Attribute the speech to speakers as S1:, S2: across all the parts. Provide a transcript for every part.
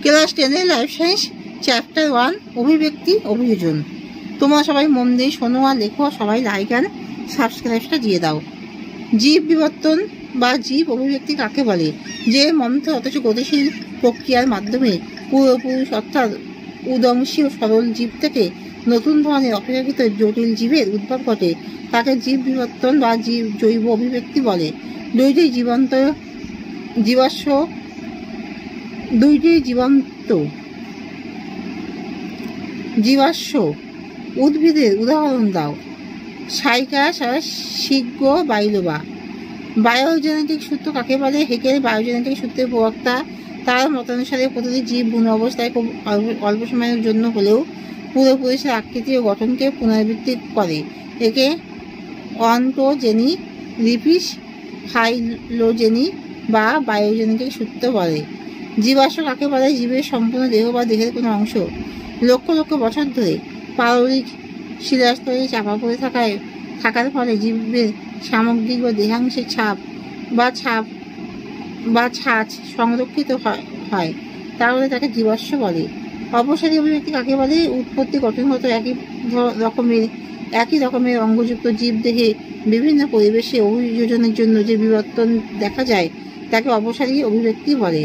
S1: Class 10-এর life science chapter 1 অভিব্যক্তি অভিযোজন। তোমরা সবাই মন দিয়ে শোনো আর লেখো, সবাই লাইক আর সাবস্ক্রাইবটা দিয়ে দাও। জীব বিবর্তন বা জীব অভিব্যক্তি কাকে বলে? যে মন্থর অথচ গতিশীল প্রক্রিয়ার মাধ্যমে পূর্বপুরুষ অর্থাৎ উদমশীল সরল জীব থেকে নতুন ধরনের অপেক্ষাকৃত জটিল জীবের উদ্ভব ঘটে তাকে জীব বিবর্তন বা জৈব অভিব্যক্তি বলে। দুইটি জীবাশ্ম উদ্ভিদের উদাহরণ দাও। সাইকাস আর শীঘ্র বাইলোবা। বায়োজেনেটিক সূত্র কাকে বলে? হেকেল বায়োজেনেটিক সূত্রের প্রবক্তা। তার মতানুসারে প্রতিটি জীব বুনো অবস্থায় খুব অল্প সময়ের জন্য হলেও পূর্বপুরুষের আকৃতি ও গঠনকে পুনরাবৃত্তি করে। একে অন্টোজেনি, রিপিস ফাইলোজেনি বা বায়োজেনেটিক সূত্র বলে। জীবাশ্ম কাকে বলে? জীবের সম্পূর্ণ দেহ বা দেহের কোনো অংশ লক্ষ লক্ষ বছর ধরে পাললিক শিলাস্তরে চাপা পড়ে থাকার ফলে জীবের সামগ্রিক বা দেহাংশের ছাঁচ সংরক্ষিত হয়, তাহলে তাকে জীবাশ্ম বলে। অপসারী অভিব্যক্তি কাকে বলে? উৎপত্তি গঠনগত একই রকমের অঙ্গযুক্ত জীব দেহে বিভিন্ন পরিবেশে অভিযোজনের জন্য যে বিবর্তন দেখা যায় তাকে অপসারী অভিব্যক্তি বলে।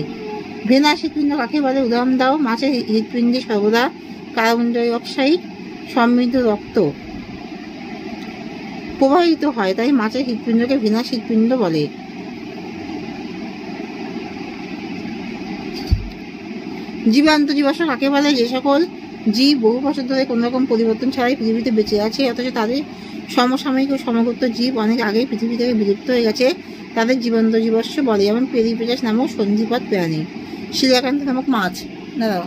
S1: ভেনাস হৃৎপিণ্ড কাকে বলে? উদাহরণ দাও। মাছের হৃৎপিণ্ডে সর্বদা কার্বন ডাই অক্সাইড সমৃদ্ধ রক্ত প্রবাহিত হয়, তাই মাছের হৃৎপিণ্ডকে ভেনাস হৃৎপিণ্ড বলে। জীবান্ত জীবাশ্ম কাকে বলে? যে সকল জীব বহু বছর ধরে কোন রকম পরিবর্তন ছাড়াই পৃথিবীতে বেঁচে আছে অথচ তাদের সমসাময়িক ও সমগোত্র জীব অনেক আগেই পৃথিবী থেকে বিলুপ্ত হয়ে গেছে, তাদের জীবন্ত জীবাশ্ম বলে। যেমন পেরিপেটাস নামক সন্ধিপাত প্রাণী, শিলাকান্ত নামক মাছ। দাঁড়াও,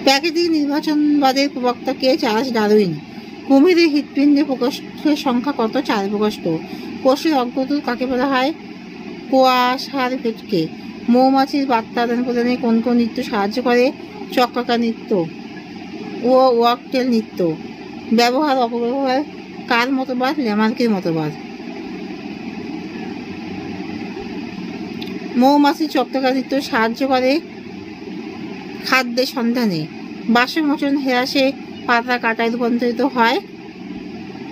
S1: প্রাকৃতিক নির্বাচনবাদের প্রবক্তা কে? Charles Darwin. কুমিরের হৃৎপিণ্ডে প্রকোষ্ঠের সংখ্যা কত? 4 প্রকোষ্ঠ। কোষের অগ্রদূত কাকে বলা হয়? কোয়াসারপেটকে। মৌমাছির বার্তা আদান প্রদানে কোন কোন নৃত্য সাহায্য করে? চক্রাকার নৃত্য ও ওয়াকটেল নৃত্য। ব্যবহার অপব্যবহার কার মতবাদ? ল্যামার্কের মতবাদ। মৌমাছি চক্রাকার নৃত্য সাহায্য করে খাদ্যের সন্ধানে। বাষ্পমোচন হ্রাসে পাতা কাটায় রূপান্তরিত হয়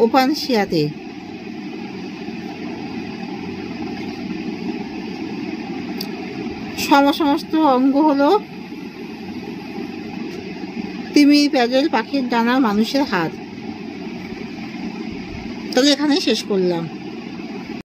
S1: ওপানশিয়াতে। সমস্ত অঙ্গ হলো তিমির, প্যাজেল, পাখির ডানা, মানুষের হাত। তাহলে এখানেই শেষ করলাম।